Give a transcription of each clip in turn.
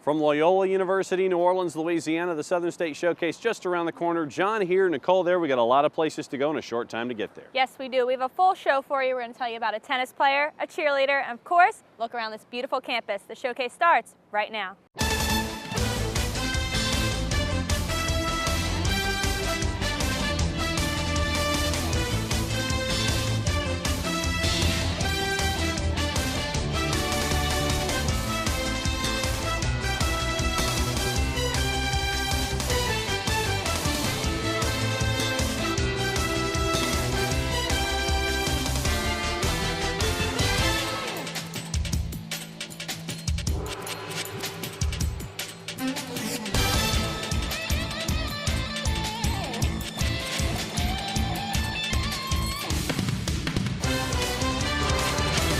From Loyola University, New Orleans, Louisiana, the Southern State Showcase just around the corner. John here, Nicole there. We got a lot of places to go in a short time to get there. Yes, we do. We have a full show for you. We're going to tell you about a tennis player, a cheerleader, and of course, look around this beautiful campus. The showcase starts right now.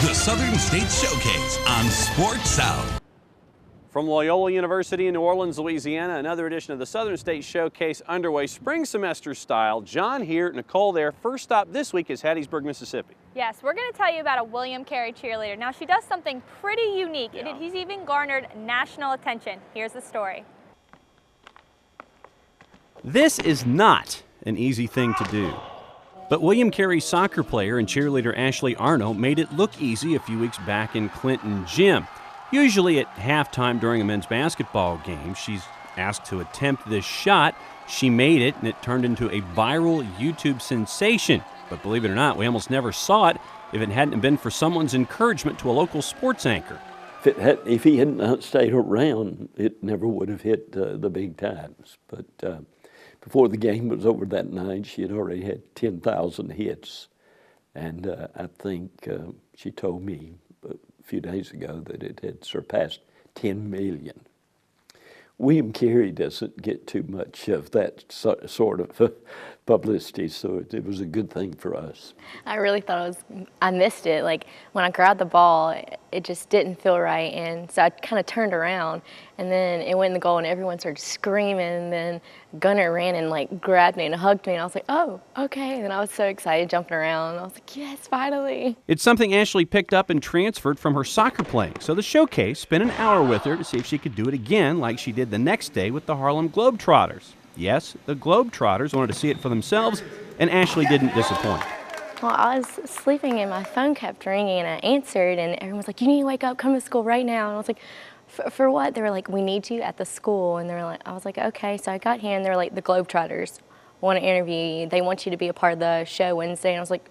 The Southern State Showcase on Sports South. From Loyola University in New Orleans, Louisiana, another edition of the Southern State Showcase underway, spring semester style. John here, Nicole there. First stop this week is Hattiesburg, Mississippi. Yes, we're going to tell you about a William Carey cheerleader. Now, she does something pretty unique. Yeah. He's even garnered national attention. Here's the story. This is not an easy thing to do. But William Carey soccer player and cheerleader Ashley Arno made it look easy a few weeks back in Clinton Gym. Usually at halftime during a men's basketball game, she's asked to attempt this shot. She made it, and it turned into a viral YouTube sensation. But believe it or not, we almost never saw it if it hadn't been for someone's encouragement to a local sports anchor. If he hadn't stayed around, it never would have hit the big times. But before the game was over that night, she had already had 10,000 hits. And I think she told me a few days ago that it had surpassed 10 million. William Carey doesn't get too much of that sort of publicity, so it was a good thing for us. I really thought I missed it. Like when I grabbed the ball, it just didn't feel right, and so I kind of turned around, and then it went in the goal, and everyone started screaming, and then Gunnar ran and like grabbed me and hugged me, and I was like, oh, okay, and then I was so excited jumping around. I was like, yes, finally. It's something Ashley picked up and transferred from her soccer playing, so the showcase spent an hour with her to see if she could do it again like she did the next day with the Harlem Globetrotters. Yes, the Globetrotters wanted to see it for themselves, and Ashley didn't disappoint. Well, I was sleeping and my phone kept ringing, and I answered, and everyone was like, you need to wake up, come to school right now. And I was like, for what? They were like, we need you at the school. And they were like, I was like, okay. So I got here, and they were like, the Globetrotters want to interview you. They want you to be a part of the show Wednesday. And I was like,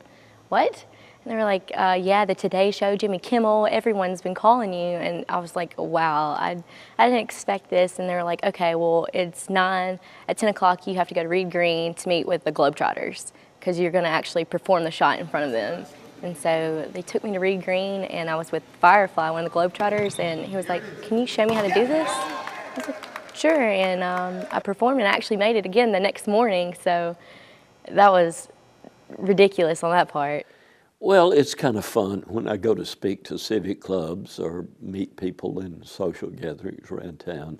what? And they were like, yeah, the Today Show, Jimmy Kimmel, everyone's been calling you. And I was like, wow, I didn't expect this. And they were like, okay, well, it's 9. At 10 o'clock, you have to go to Reed Green to meet with the Globetrotters because you're going to actually perform the shot in front of them. And so they took me to Reed Green, and I was with Firefly, one of the Globetrotters, and he was like, can you show me how to do this? I was like, sure. And I performed and I actually made it again the next morning. So that was ridiculous on that part. Well, it's kind of fun when I go to speak to civic clubs or meet people in social gatherings around town.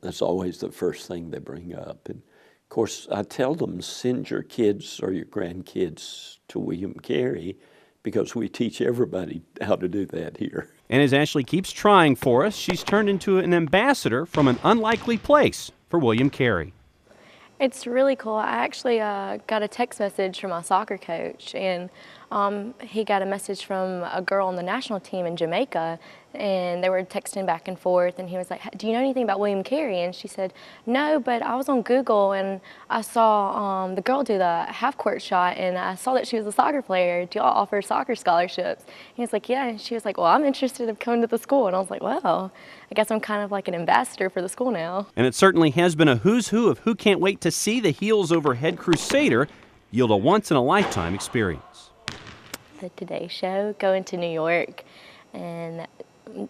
That's always the first thing they bring up. And of course, I tell them, send your kids or your grandkids to William Carey because we teach everybody how to do that here. And as Ashley keeps trying for us, she's turned into an ambassador from an unlikely place for William Carey. It's really cool. I actually got a text message from my soccer coach, and he got a message from a girl on the national team in Jamaica, and they were texting back and forth, and he was like, do you know anything about William Carey? And she said, no, but I was on Google, and I saw the girl do the half-court shot, and I saw that she was a soccer player. Do y'all offer soccer scholarships? And he was like, yeah. And she was like, well, I'm interested in coming to the school. And I was like, well, I guess I'm kind of like an ambassador for the school now. And it certainly has been a who's who of who can't wait to see the Heels Over Head Crusader yield a once-in-a-lifetime experience. The Today Show, going to New York, and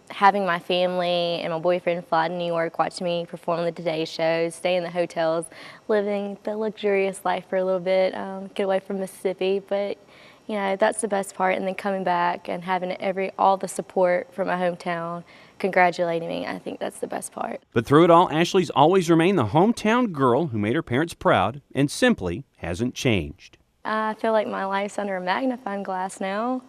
having my family and my boyfriend fly to New York, watch me perform the Today Show, stay in the hotels, living the luxurious life for a little bit, get away from Mississippi. But you know, that's the best part. And then coming back and having all the support from my hometown congratulating me, I think that's the best part. But through it all, Ashley's always remained the hometown girl who made her parents proud and simply hasn't changed. I feel like my life's under a magnifying glass now.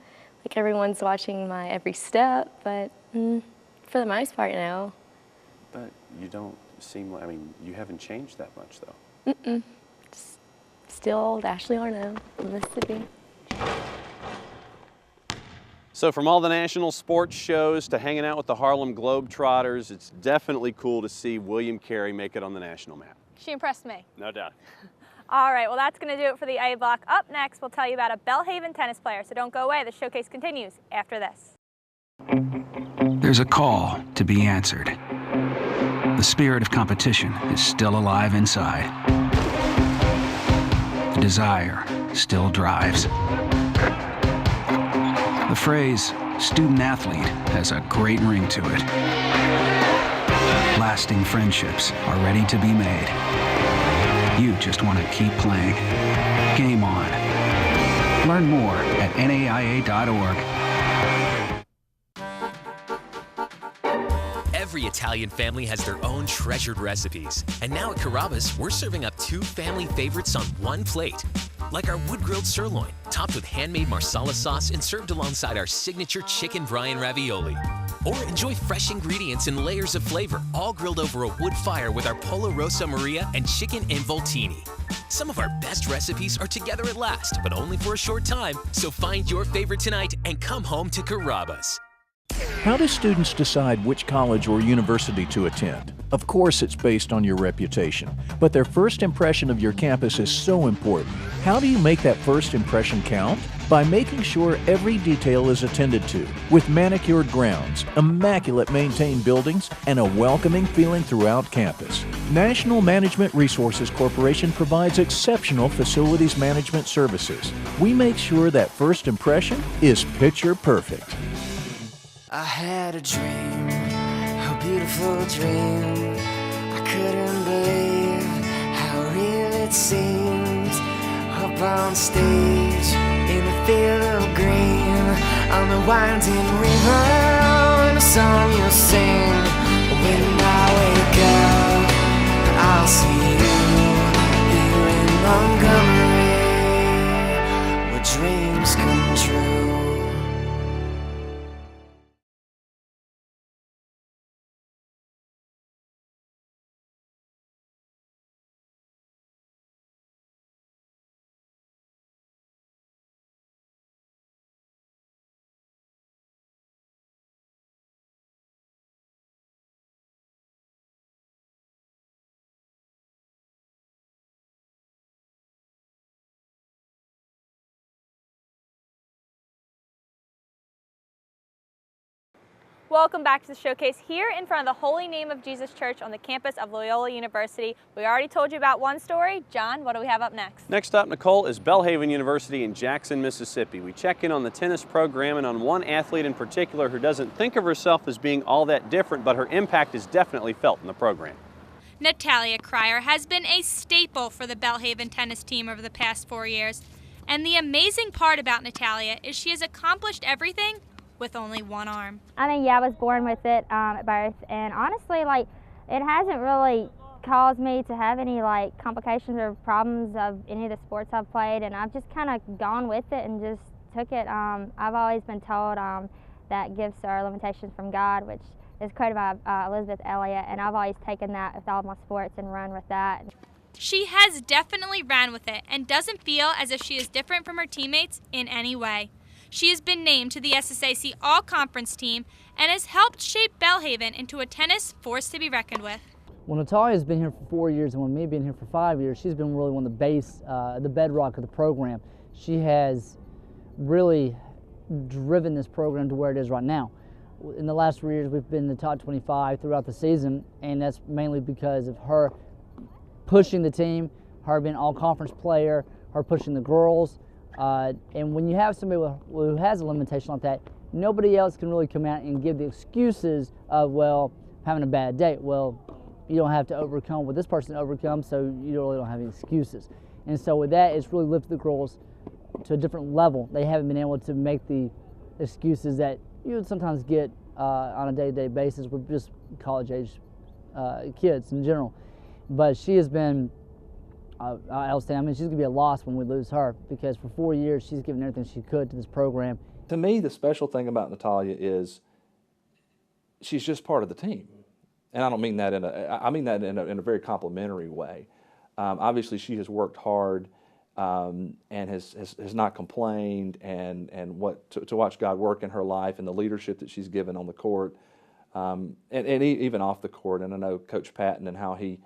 Like everyone's watching my every step, but for the most part now, you don't seem like, I mean, you haven't changed that much, though. Mm-mm. Still old Ashley Arno from Mississippi. So from all the national sports shows to hanging out with the Harlem Globetrotters, it's definitely cool to see William Carey make it on the national map. She impressed me. No doubt. All right, well, that's going to do it for the A block. Up next, we'll tell you about a Belhaven tennis player, so don't go away. The showcase continues after this. There's a call to be answered. The spirit of competition is still alive inside. The desire still drives. The phrase student athlete has a great ring to it. Lasting friendships are ready to be made. You just want to keep playing. Game on. Learn more at naia.org. Every Italian family has their own treasured recipes. And now at Carrabba's, we're serving up 2 family favorites on one plate. Like our wood-grilled sirloin, topped with handmade marsala sauce and served alongside our signature chicken brine ravioli. Or enjoy fresh ingredients and layers of flavor, all grilled over a wood fire with our Pollo Rosa Maria and chicken involtini. Some of our best recipes are together at last, but only for a short time. So find your favorite tonight and come home to Carrabba's. How do students decide which college or university to attend? Of course, it's based on your reputation, but their first impression of your campus is so important. How do you make that first impression count? By making sure every detail is attended to, with manicured grounds, immaculate maintained buildings, and a welcoming feeling throughout campus. National Management Resources Corporation provides exceptional facilities management services. We make sure that first impression is picture perfect. I had a dream, a beautiful dream. I couldn't believe how real it seemed. Up on stage, in a field of green, on the winding river, and a song you'll sing. When I wake up, I'll see you here in Montgomery, where dreams come true. Welcome back to the showcase here in front of the Holy Name of Jesus Church on the campus of Loyola University. We already told you about one story. John, what do we have up next? Next up, Nicole, is Belhaven University in Jackson, Mississippi. We check in on the tennis program and on one athlete in particular who doesn't think of herself as being all that different, but her impact is definitely felt in the program. Natalia Cryer has been a staple for the Belhaven tennis team over the past 4 years. And the amazing part about Natalia is she has accomplished everything with only one arm. I mean, yeah, I was born with it at birth, and honestly, like, it hasn't really caused me to have any, like, complications or problems of any of the sports I've played, and I've just kind of gone with it and just took it. I've always been told that gifts are limitations from God, which is quoted by Elizabeth Elliot, and I've always taken that with all my sports and run with that. She has definitely ran with it and doesn't feel as if she is different from her teammates in any way. She has been named to the SSAC All-Conference team and has helped shape Belhaven into a tennis force to be reckoned with. Well, Natalia's been here for 4 years, and with me being here for 5 years, she's been really one of the bedrock of the program. She has really driven this program to where it is right now. In the last 3 years, we've been in the top 25 throughout the season, and that's mainly because of her pushing the team, her being all-conference player, her pushing the girls. And when you have somebody who has a limitation like that, nobody else can really come out and give the excuses of, well, having a bad day. Well, you don't have to overcome what this person overcomes, so you really don't have any excuses. And so with that, it's really lifted the girls to a different level. They haven't been able to make the excuses that you would sometimes get on a day-to-day basis with just college-age kids in general. But she has been outstanding. I mean, she's going to be a loss when we lose her, because for 4 years she's given everything she could to this program. To me, the special thing about Natalia is she's just part of the team. I don't mean that I mean that in a very complimentary way. Obviously, she has worked hard and has not complained, and to watch God work in her life and the leadership that she's given on the court, and even off the court. And I know Coach Patton and how he,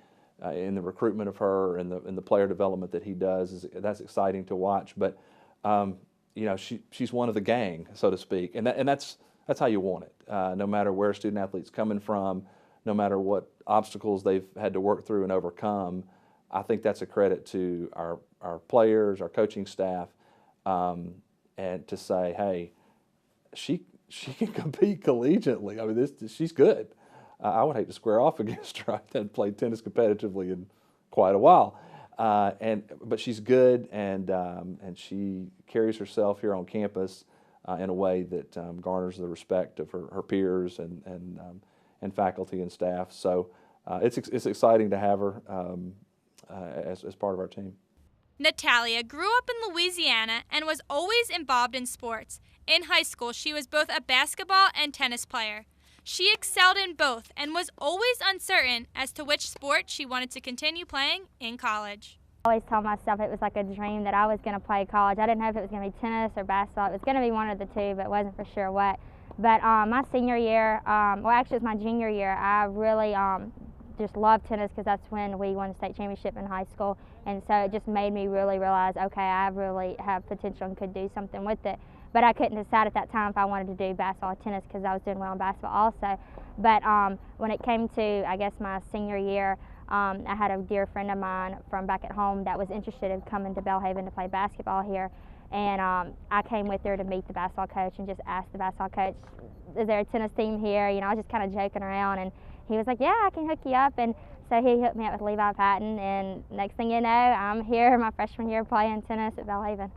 in the recruitment of her and the player development that he does, that's exciting to watch. But you know, she's one of the gang, so to speak, and that's how you want it. No matter where a student athlete's coming from, no matter what obstacles they've had to work through and overcome, I think that's a credit to our players, our coaching staff, and to say, hey, she can compete collegiately. I mean, she's good. I would hate to square off against her. I haven't played tennis competitively in quite a while, but she's good, and she carries herself here on campus in a way that garners the respect of her peers and faculty and staff. So it's exciting to have her as part of our team. Natalia grew up in Louisiana and was always involved in sports. In high school, she was both a basketball and tennis player. She excelled in both and was always uncertain as to which sport she wanted to continue playing in college. I always told myself it was like a dream that I was going to play college. I didn't know if it was going to be tennis or basketball. It was going to be one of the two, but wasn't for sure what. But my senior year, well, actually it was my junior year, I really just loved tennis because that's when we won the state championship in high school. And so it just made me really realize, okay, I really have potential and could do something with it. But I couldn't decide at that time if I wanted to do basketball or tennis because I was doing well in basketball also. But when it came to, I guess, my senior year, I had a dear friend of mine from back at home that was interested in coming to Belhaven to play basketball here. And I came with her to meet the basketball coach and just asked the basketball coach, is there a tennis team here? You know, I was just kind of joking around. And he was like, yeah, I can hook you up. And so he hooked me up with Levi Patton. And next thing you know, I'm here my freshman year playing tennis at Belhaven.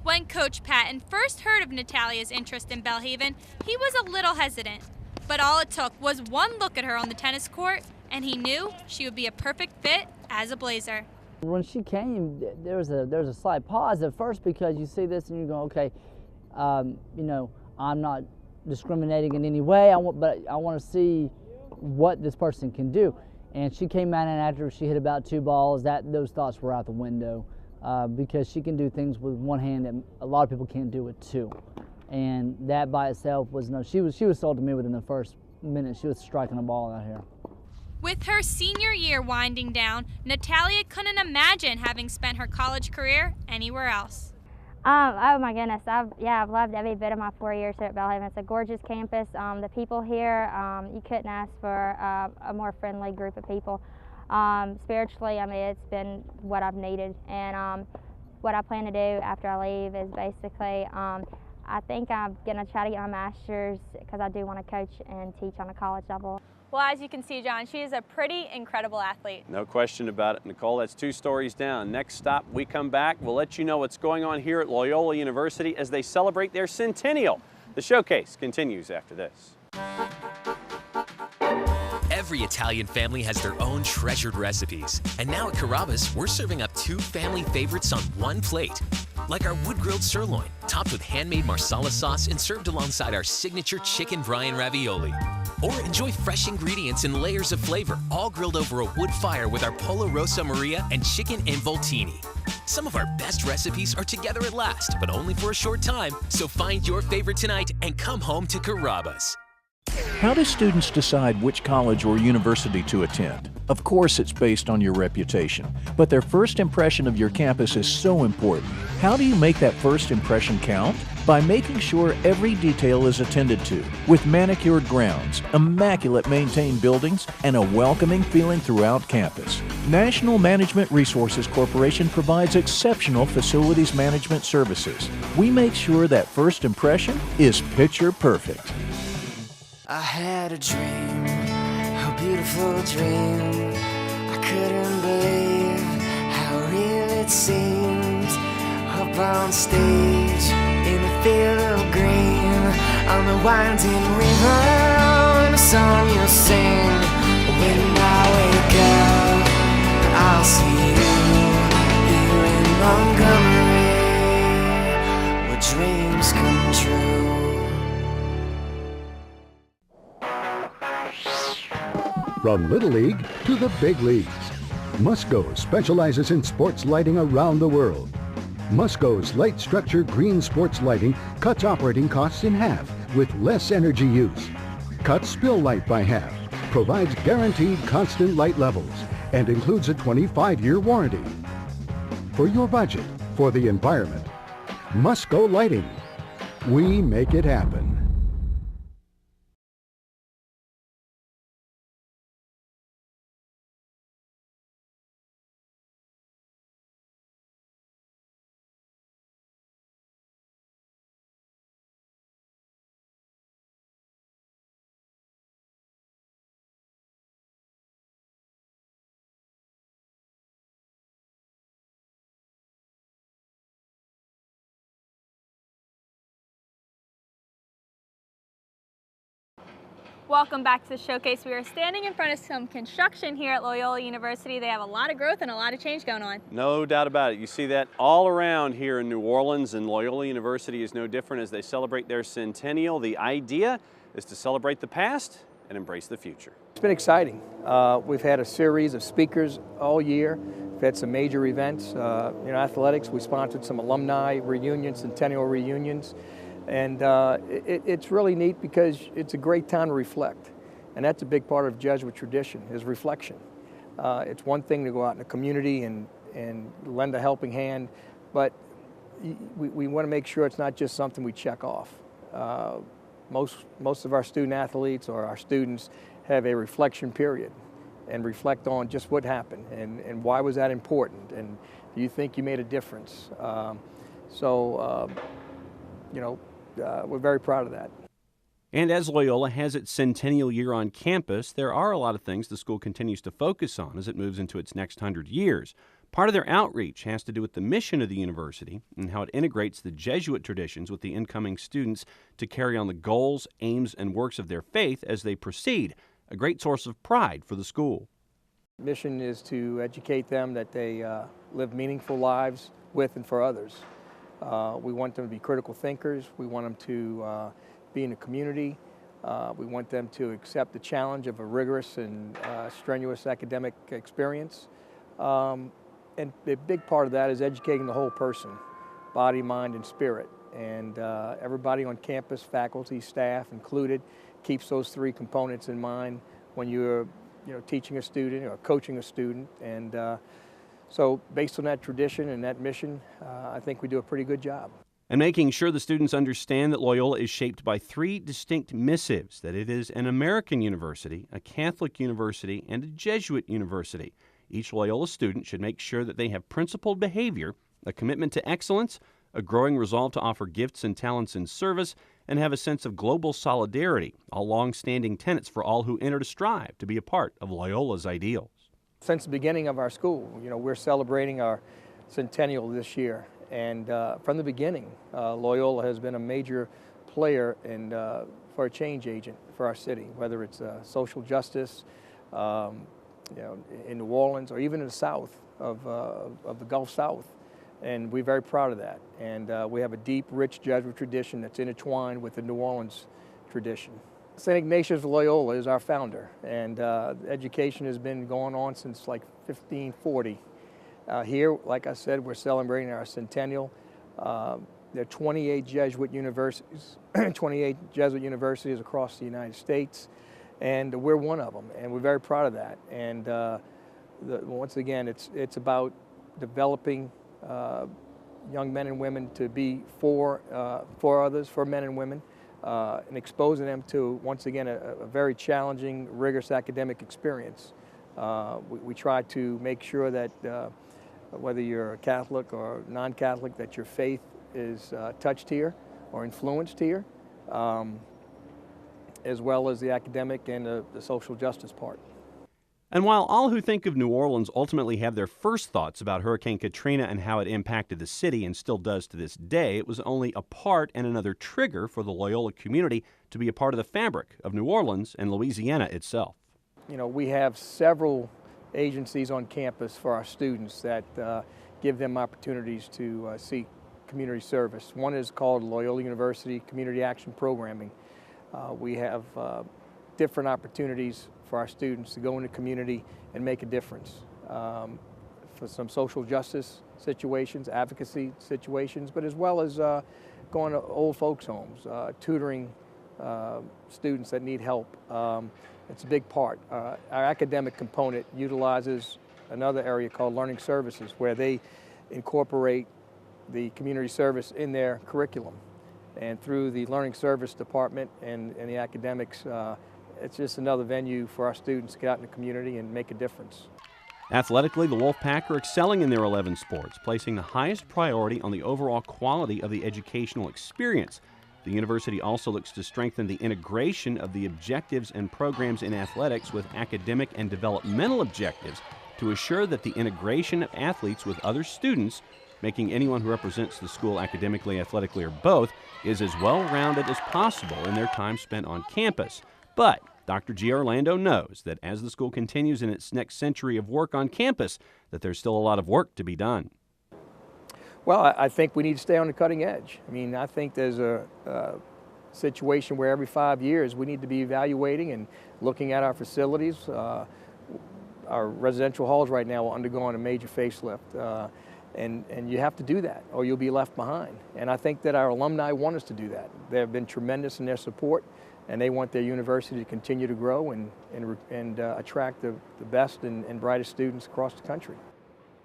When Coach Patton first heard of Natalia's interest in Belhaven, he was a little hesitant. But all it took was one look at her on the tennis court, and he knew she would be a perfect fit as a Blazer. When she came, there was a slight pause at first because you see this and you go, okay, you know, I'm not discriminating in any way, but I want to see what this person can do. And she came out, and after she hit about 2 balls, those thoughts were out the window because she can do things with one hand that a lot of people can't do with 2. And that by itself was she was sold to me within the first minute. She was striking the ball out here. With her senior year winding down, Natalia couldn't imagine having spent her college career anywhere else. Oh my goodness, I've loved every bit of my 4 years here at Belhaven. It's a gorgeous campus. The people here, you couldn't ask for a more friendly group of people. Spiritually, I mean, it's been what I've needed. And what I plan to do after I leave is basically, I think I'm going to try to get my master's because I do want to coach and teach on a college level. Well, as you can see, John, she is a pretty incredible athlete. No question about it, Nicole. That's 2 stories down. Next stop, we come back. We'll let you know what's going on here at Loyola University as they celebrate their centennial. The showcase continues after this. Every Italian family has their own treasured recipes. And now at Carrabba's, we're serving up 2 family favorites on one plate. Like our wood-grilled sirloin, topped with handmade marsala sauce and served alongside our signature chicken brine ravioli. Or enjoy fresh ingredients and layers of flavor, all grilled over a wood fire with our Pollo Rosa Maria and chicken involtini. Some of our best recipes are together at last, but only for a short time. So find your favorite tonight and come home to Carrabba's. How do students decide which college or university to attend? Of course, it's based on your reputation, but their first impression of your campus is so important. How do you make that first impression count? By making sure every detail is attended to, with manicured grounds, immaculate maintained buildings, and a welcoming feeling throughout campus. National Management Resources Corporation provides exceptional facilities management services. We make sure that first impression is picture perfect. I had a dream, a beautiful dream. I couldn't believe how real it seemed. Up on stage, in a field of green, on the winding river, and a song you'll sing. When I wake up, I'll see you here in Montgomery, where dreams come true. From Little League to the big leagues, Musco specializes in sports lighting around the world. Musco's light structure green sports lighting cuts operating costs in half with less energy use, cuts spill light by half, provides guaranteed constant light levels, and includes a 25-year warranty. For your budget, for the environment, Musco Lighting. We make it happen. Welcome back to the showcase. We are standing in front of some construction here at Loyola University. They have a lot of growth and a lot of change going on. No doubt about it. You see that all around here in New Orleans, and Loyola University is no different as they celebrate their centennial. The idea is to celebrate the past and embrace the future. It's been exciting. We've had a series of speakers all year. We've had some major events. Athletics, we sponsored some alumni reunions, centennial reunions. And it's really neat because it's a great time to reflect. And that's a big part of Jesuit tradition, is reflection. It's one thing to go out in the community and lend a helping hand, but we want to make sure it's not just something we check off. Most of our student athletes or our students have a reflection period and reflect on just what happened and why was that important, and do you think you made a difference? We're very proud of that. And as Loyola has its centennial year on campus, there are a lot of things the school continues to focus on as it moves into its next 100 years. Part of their outreach has to do with the mission of the university and how it integrates the Jesuit traditions with the incoming students to carry on the goals, aims, and works of their faith as they proceed, a great source of pride for the school. Mission is to educate them that they live meaningful lives with and for others. We want them to be critical thinkers. We want them to be in the community. We want them to accept the challenge of a rigorous and strenuous academic experience. And a big part of that is educating the whole person, body, mind, and spirit. And everybody on campus, faculty, staff included, keeps those three components in mind when you're teaching a student or coaching a student. And so based on that tradition and that mission, I think we do a pretty good job. And making sure the students understand that Loyola is shaped by three distinct missives, that it is an American university, a Catholic university, and a Jesuit university. Each Loyola student should make sure that they have principled behavior, a commitment to excellence, a growing resolve to offer gifts and talents in service, and have a sense of global solidarity, all long-standing tenets for all who enter to strive to be a part of Loyola's ideals. Since the beginning of our school, we're celebrating our centennial this year. And from the beginning, Loyola has been a major player for a change agent for our city, whether it's social justice, in New Orleans or even in the south of the Gulf South. And we're very proud of that. And we have a deep, rich Jesuit tradition that's intertwined with the New Orleans tradition. St. Ignatius of Loyola is our founder, and education has been going on since like 1540. Here, like I said, we're celebrating our centennial. There are 28 Jesuit universities, 28 Jesuit universities across the United States, and we're one of them, and we're very proud of that. And once again, it's about developing young men and women to be for others, for men and women, and exposing them to, once again, a very challenging, rigorous academic experience. We try to make sure that whether you're a Catholic or non-Catholic, that your faith is touched here or influenced here, as well as the academic and the social justice part. And while all who think of New Orleans ultimately have their first thoughts about Hurricane Katrina and how it impacted the city and still does to this day, it was only a part and another trigger for the Loyola community to be a part of the fabric of New Orleans and Louisiana itself. We have several agencies on campus for our students that give them opportunities to seek community service. One is called Loyola University Community Action Programming. We have different opportunities for our students to go in the community and make a difference. For some social justice situations, advocacy situations, but as well as going to old folks' homes, tutoring students that need help. It's a big part. Our academic component utilizes another area called learning services, where they incorporate the community service in their curriculum. And through the learning service department and the academics, it's just another venue for our students to get out in the community and make a difference. Athletically, the Wolfpack are excelling in their 11 sports, placing the highest priority on the overall quality of the educational experience. The university also looks to strengthen the integration of the objectives and programs in athletics with academic and developmental objectives to assure that the integration of athletes with other students, making anyone who represents the school academically, athletically, or both, is as well-rounded as possible in their time spent on campus. But Dr. G. Orlando knows that as the school continues in its next century of work on campus, that there's still a lot of work to be done. Well, I think we need to stay on the cutting edge. I mean, I think there's a situation where every 5 years we need to be evaluating and looking at our facilities. Our residential halls right now are undergoing a major facelift. And you have to do that or you'll be left behind. And I think that our alumni want us to do that. They have been tremendous in their support, and they want their university to continue to grow and attract the best and brightest students across the country.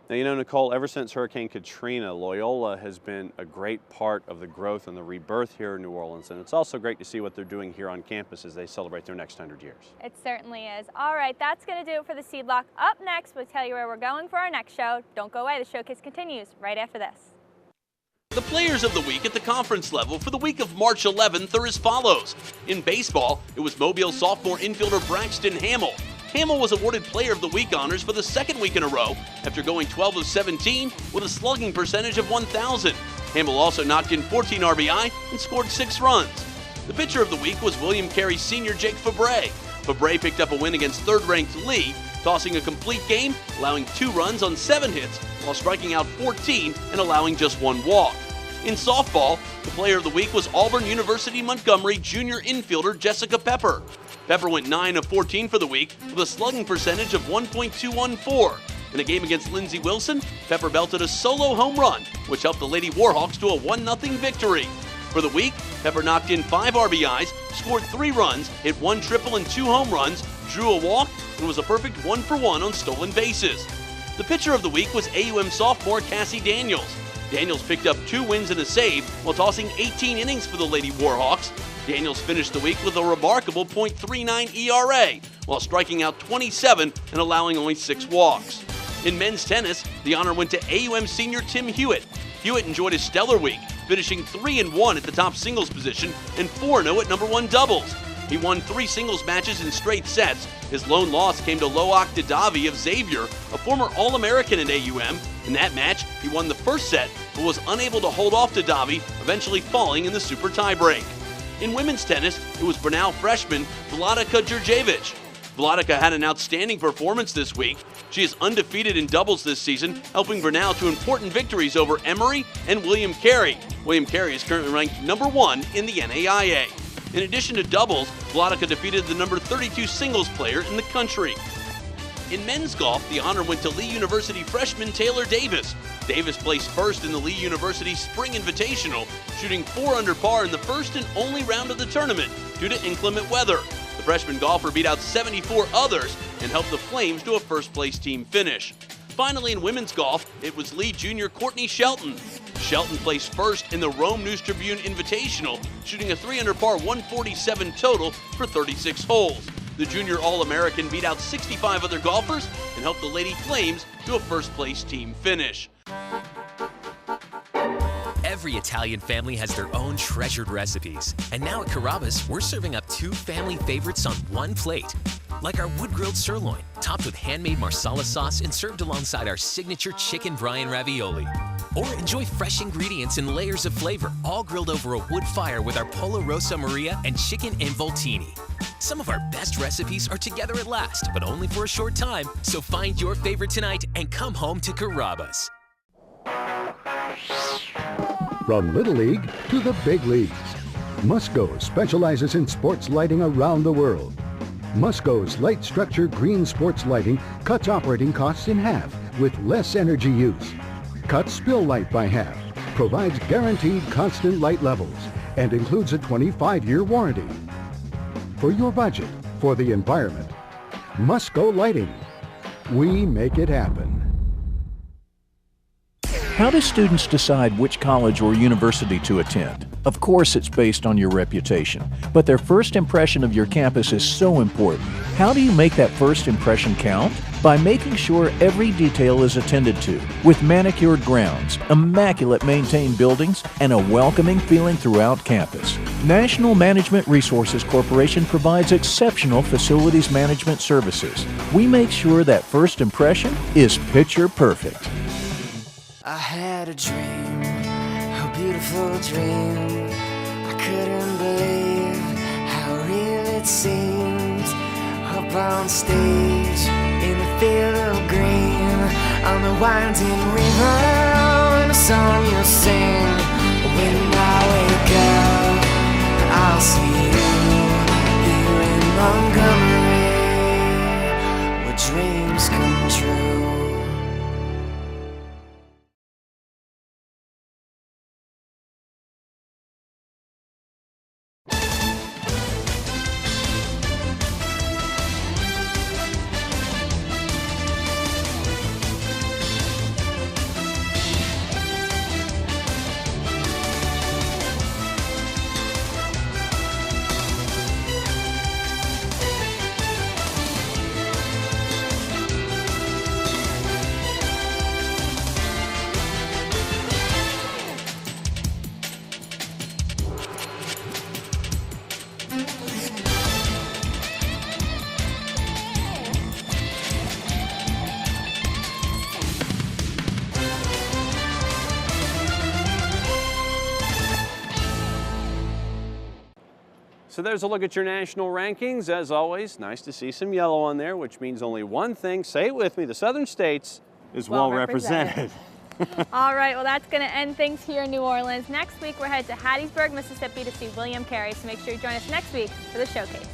Now, you know, Nicole, ever since Hurricane Katrina, Loyola has been a great part of the growth and the rebirth here in New Orleans, and it's also great to see what they're doing here on campus as they celebrate their next 100 years. It certainly is. All right, that's going to do it for the Seed Block. Up next, we'll tell you where we're going for our next show. Don't go away. The showcase continues right after this. The players of the week at the conference level for the week of March 11th are as follows. In baseball, it was Mobile sophomore infielder Braxton Hamill. Hamill was awarded Player of the Week honors for the second week in a row after going 12 of 17 with a slugging percentage of 1,000. Hamill also knocked in 14 RBI and scored 6 runs. The pitcher of the week was William Carey senior Jake Fabre. Fabre picked up a win against third-ranked Lee, tossing a complete game, allowing 2 runs on 7 hits while striking out 14 and allowing just 1 walk. In softball, the Player of the Week was Auburn University Montgomery junior infielder Jessica Pepper. Pepper went 9 of 14 for the week with a slugging percentage of 1.214. In a game against Lindsey Wilson, Pepper belted a solo home run, which helped the Lady Warhawks to a 1-0 victory. For the week, Pepper knocked in 5 RBIs, scored 3 runs, hit 1 triple and 2 home runs, drew a walk, and was a perfect 1-for-1 on stolen bases. The pitcher of the week was AUM sophomore Cassie Daniels. Daniels picked up 2 wins and a save while tossing 18 innings for the Lady Warhawks. Daniels finished the week with a remarkable .39 ERA while striking out 27 and allowing only 6 walks. In men's tennis, the honor went to AUM senior Tim Hewitt. Hewitt enjoyed a stellar week, finishing 3-1 at the top singles position and 4-0 at number 1 doubles. He won 3 singles matches in straight sets. His lone loss came to Loyola Dadavi of Xavier, a former All-American at AUM. In that match, he won the first set, but was unable to hold off Dadavi, eventually falling in the super tiebreak. In women's tennis, it was Brunel freshman Vladica Djurjevic. Vladica had an outstanding performance this week. She is undefeated in doubles this season, helping Brunel to important victories over Emery and William Carey. William Carey is currently ranked number 1 in the NAIA. In addition to doubles, Vladica defeated the number 32 singles player in the country. In men's golf, the honor went to Lee University freshman Taylor Davis. Davis placed first in the Lee University Spring Invitational, shooting 4 under par in the first and only round of the tournament due to inclement weather. The freshman golfer beat out 74 others and helped the Flames to a first-place team finish. Finally, in women's golf, it was Lee junior Courtney Shelton. Shelton placed first in the Rome News Tribune Invitational, shooting a 3 under par 147 total for 36 holes. The junior All-American beat out 65 other golfers and helped the Lady Flames to a first-place team finish. Every Italian family has their own treasured recipes. And now at Carrabba's, we're serving up 2 family favorites on one plate. Like our wood-grilled sirloin, topped with handmade marsala sauce and served alongside our signature chicken brine ravioli. Or enjoy fresh ingredients and layers of flavor, all grilled over a wood fire with our Pollo Rosa Maria and chicken involtini. Some of our best recipes are together at last, but only for a short time. So find your favorite tonight and come home to Carrabba's. From Little League to the big leagues, Musco specializes in sports lighting around the world. Musco's light structure green sports lighting cuts operating costs in half with less energy use. Cuts spill light by half, provides guaranteed constant light levels, and includes a 25-year warranty. For your budget, for the environment, Musco Lighting. We make it happen. How do students decide which college or university to attend? Of course, it's based on your reputation, but their first impression of your campus is so important. How do you make that first impression count? By making sure every detail is attended to, with manicured grounds, immaculate maintained buildings, and a welcoming feeling throughout campus. National Management Resources Corporation provides exceptional facilities management services. We make sure that first impression is picture perfect. I had a dream, a beautiful dream. I couldn't believe how real it seemed. Up on stage, in the field of green, on the winding river, and a song you'll sing. When I wake up, I'll see you here in Montgomery, where dreams come true. So there's a look at your national rankings. As always, nice to see some yellow on there, which means only one thing. Say it with me, the Southern States is well represented. All right, well, that's going to end things here in New Orleans. Next week, we're headed to Hattiesburg, Mississippi to see William Carey. So make sure you join us next week for the showcase.